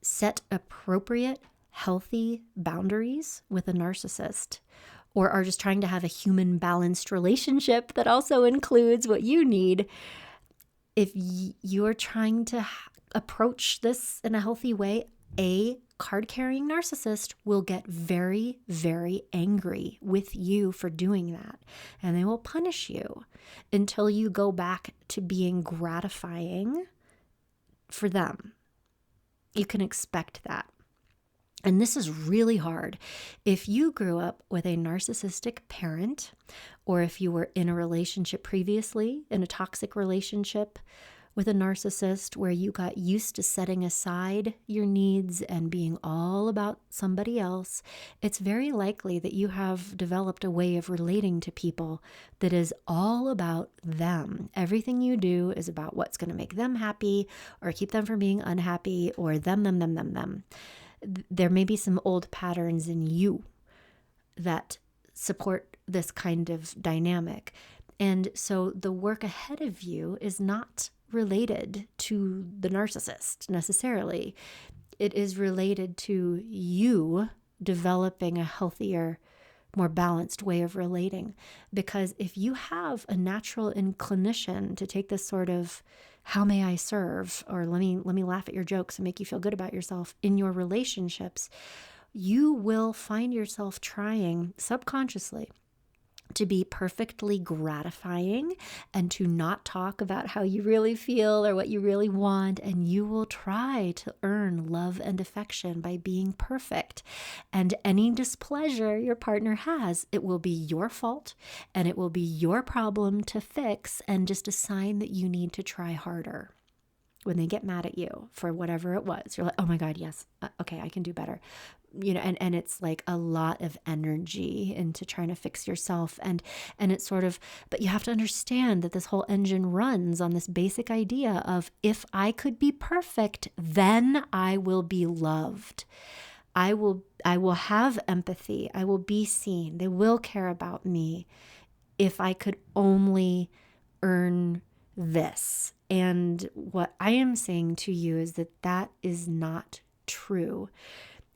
set appropriate, healthy boundaries with a narcissist, or are just trying to have a human balanced relationship that also includes what you need, if you're trying to approach this in a healthy way, a card-carrying narcissist will get very, very angry with you for doing that. And they will punish you until you go back to being gratifying for them. You can expect that. And this is really hard. If you grew up with a narcissistic parent, or if you were in a relationship previously, in a toxic relationship with a narcissist where you got used to setting aside your needs and being all about somebody else, it's very likely that you have developed a way of relating to people that is all about them. Everything you do is about what's going to make them happy or keep them from being unhappy, or them. There may be some old patterns in you that support this kind of dynamic. And so the work ahead of you is not related to the narcissist necessarily. It is related to you developing a healthier, more balanced way of relating. Because if you have a natural inclination to take this sort of, how may I serve, or let me laugh at your jokes and make you feel good about yourself in your relationships, you will find yourself trying subconsciously to be perfectly gratifying and to not talk about how you really feel or what you really want. And you will try to earn love and affection by being perfect. And any displeasure your partner has, it will be your fault and it will be your problem to fix, and just a sign that you need to try harder. When they get mad at you for whatever it was, you're like, oh my God, yes. Okay, I can do better. And it's like a lot of energy into trying to fix yourself. And it's sort of, but you have to understand that this whole engine runs on this basic idea of, if I could be perfect, then I will be loved. I will have empathy. I will be seen. They will care about me if I could only earn this. And what I am saying to you is that is not true.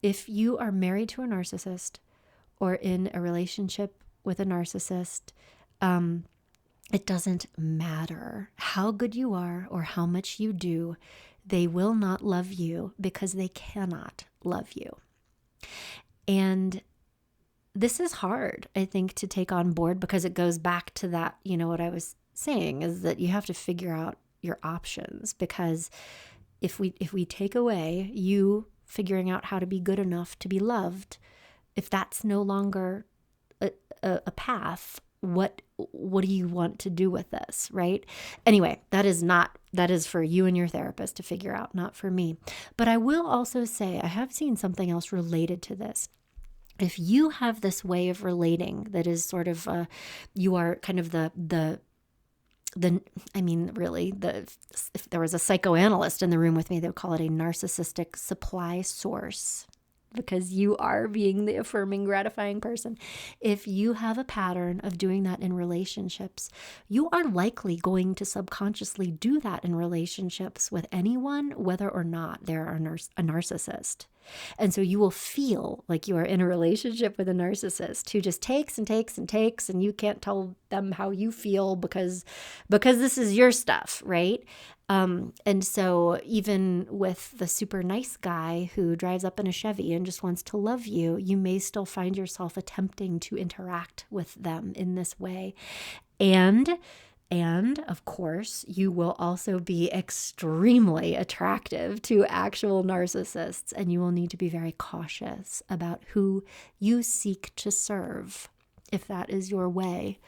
If you are married to a narcissist or in a relationship with a narcissist, it doesn't matter how good you are or how much you do. They will not love you because they cannot love you. And this is hard, I think, to take on board, because it goes back to that, what I was saying is that you have to figure out your options. Because if we take away you figuring out how to be good enough to be loved, if that's no longer a path, what do you want to do with this, right? Anyway, that is for you and your therapist to figure out, not for me. But I will also say, I have seen something else related to this. If you have this way of relating that is sort of, you are kind of if there was a psychoanalyst in the room with me, they would call it a narcissistic supply source, because you are being the affirming, gratifying person. If you have a pattern of doing that in relationships, you are likely going to subconsciously do that in relationships with anyone, whether or not they're a narcissist. And so you will feel like you are in a relationship with a narcissist who just takes and takes and takes, and you can't tell them how you feel because this is your stuff, right? And so even with the super nice guy who drives up in a Chevy and just wants to love you, you may still find yourself attempting to interact with them in this way. And of course, you will also be extremely attractive to actual narcissists, and you will need to be very cautious about who you seek to serve, if that is your way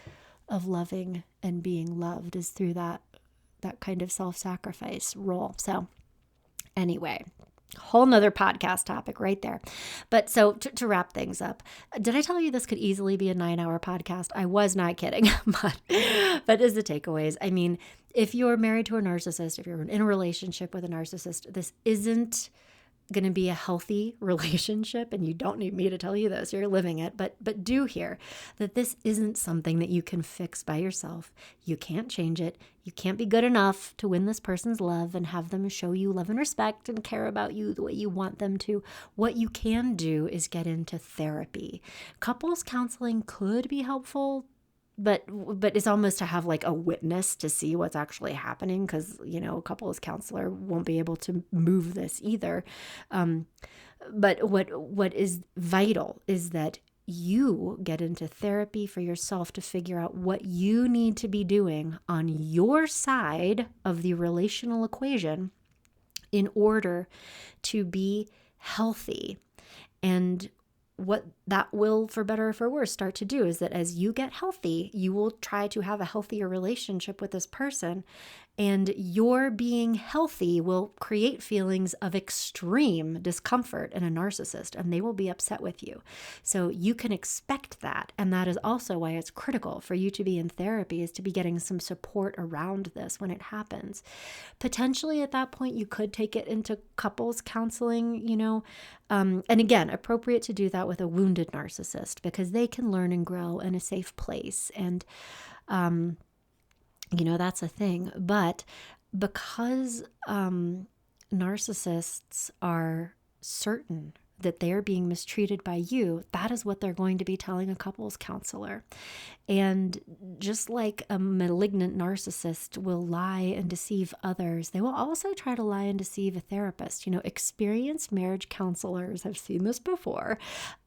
of loving and being loved, is through that kind of self-sacrifice role. So anyway, whole nother podcast topic right there. But so to wrap things up, did I tell you this could easily be a 9-hour podcast? I was not kidding, but as the takeaways, I mean, if you're married to a narcissist, if you're in a relationship with a narcissist, this isn't going to be a healthy relationship, and you don't need me to tell you this, you're living it, but do hear that this isn't something that you can fix by yourself. You can't change it. You can't be good enough to win this person's love and have them show you love and respect and care about you the way you want them to. What you can do is get into therapy. Couples counseling could be helpful, but it's almost to have like a witness to see what's actually happening, because a couples counselor won't be able to move this either. But what is vital is that you get into therapy for yourself to figure out what you need to be doing on your side of the relational equation in order to be healthy. And what that will, for better or for worse, start to do is that as you get healthy, you will try to have a healthier relationship with this person. And your being healthy will create feelings of extreme discomfort in a narcissist, and they will be upset with you. So you can expect that. And that is also why it's critical for you to be in therapy, is to be getting some support around this when it happens. Potentially at that point, you could take it into couples counseling, and again, appropriate to do that with a wounded narcissist, because they can learn and grow in a safe place. And That's a thing. But because narcissists are certain that they are being mistreated by you, that is what they're going to be telling a couples counselor. And just like a malignant narcissist will lie and deceive others, they will also try to lie and deceive a therapist. Experienced marriage counselors have seen this before,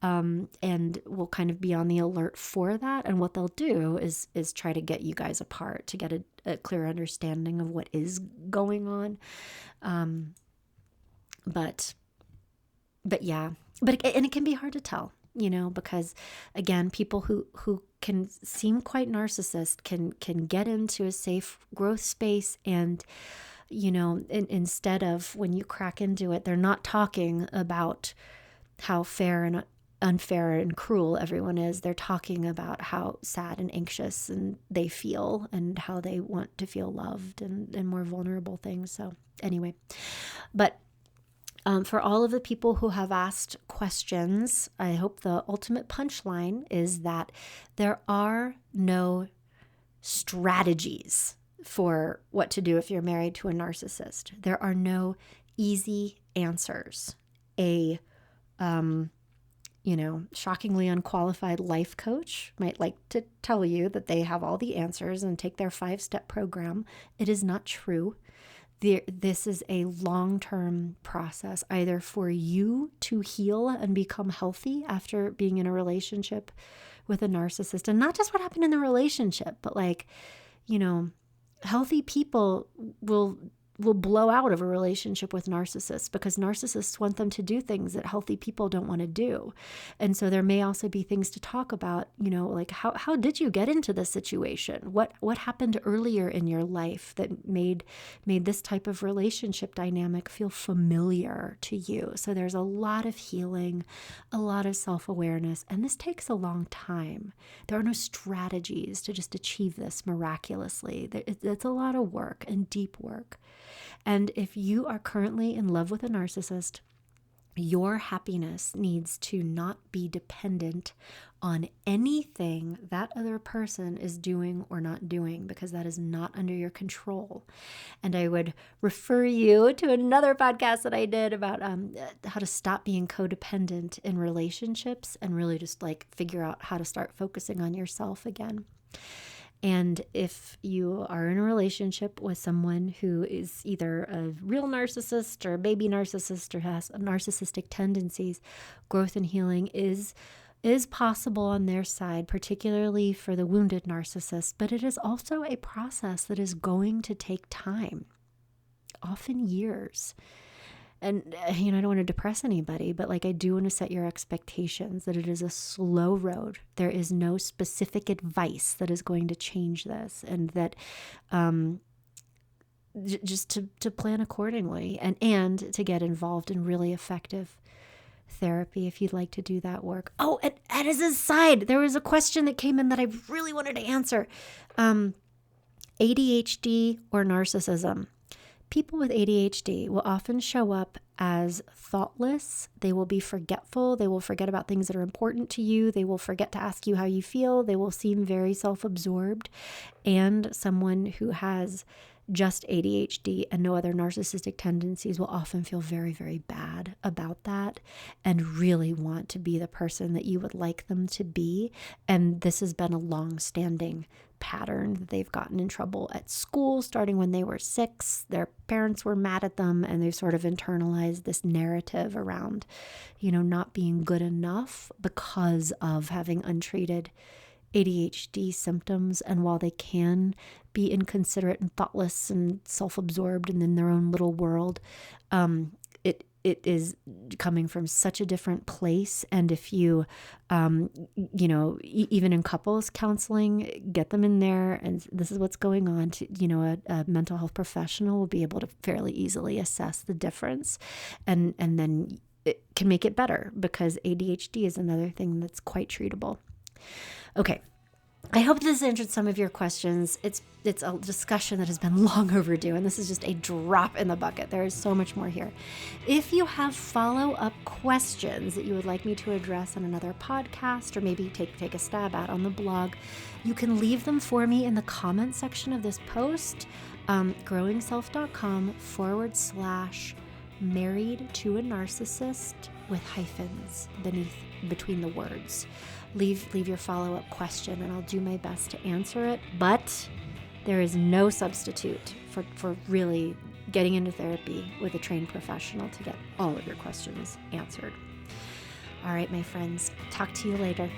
and will kind of be on the alert for that. And what they'll do is try to get you guys apart to get a clear understanding of what is going on. But yeah, and it can be hard to tell, because again, people who can seem quite narcissist can get into a safe growth space, and instead of, when you crack into it, they're not talking about how fair and unfair and cruel everyone is. They're talking about how sad and anxious and they feel, and how they want to feel loved, and more vulnerable things. So anyway, but for all of the people who have asked questions, I hope the ultimate punchline is that there are no strategies for what to do if you're married to a narcissist. There are no easy answers. A shockingly unqualified life coach might like to tell you that they have all the answers and take their 5-step program. It is not true. This is a long-term process, either for you to heal and become healthy after being in a relationship with a narcissist, and not just what happened in the relationship, but healthy people will blow out of a relationship with narcissists, because narcissists want them to do things that healthy people don't want to do. And so there may also be things to talk about, like how did you get into this situation? What happened earlier in your life that made this type of relationship dynamic feel familiar to you? So there's a lot of healing, a lot of self-awareness, and this takes a long time. There are no strategies to just achieve this miraculously. It's a lot of work, and deep work. And if you are currently in love with a narcissist, your happiness needs to not be dependent on anything that other person is doing or not doing, because that is not under your control. And I would refer you to another podcast that I did about how to stop being codependent in relationships, and really just figure out how to start focusing on yourself again. And if you are in a relationship with someone who is either a real narcissist or a baby narcissist, or has narcissistic tendencies, growth and healing is possible on their side, particularly for the wounded narcissist. But it is also a process that is going to take time, often years. And, I don't want to depress anybody, but I do want to set your expectations that it is a slow road. There is no specific advice that is going to change this, and that just to plan accordingly, and to get involved in really effective therapy if you'd like to do that work. Oh, and as a side, there was a question that came in that I really wanted to answer. ADHD or narcissism. People with ADHD will often show up as thoughtless. They will be forgetful. They will forget about things that are important to you. They will forget to ask you how you feel. They will seem very self-absorbed. And someone who has just ADHD and no other narcissistic tendencies will often feel very, very bad about that, and really want to be the person that you would like them to be. And this has been a long-standing pattern that they've gotten in trouble at school starting when they were 6. Their parents were mad at them, and they've sort of internalized this narrative around, not being good enough because of having untreated ADHD symptoms. And while they can be inconsiderate and thoughtless and self-absorbed and in their own little world, it is coming from such a different place. And if you, even in couples counseling, get them in there and this is what's going on, a mental health professional will be able to fairly easily assess the difference, and then it can make it better, because ADHD is another thing that's quite treatable. Okay. I hope this answered some of your questions. It's a discussion that has been long overdue, and this is just a drop in the bucket. There is so much more here. If you have follow-up questions that you would like me to address on another podcast, or maybe take a stab at on the blog, you can leave them for me in the comment section of this post, growingself.com/married to a narcissist with hyphens between the words. Leave your follow-up question and I'll do my best to answer it. But there is no substitute for really getting into therapy with a trained professional to get all of your questions answered. All right, my friends, talk to you later.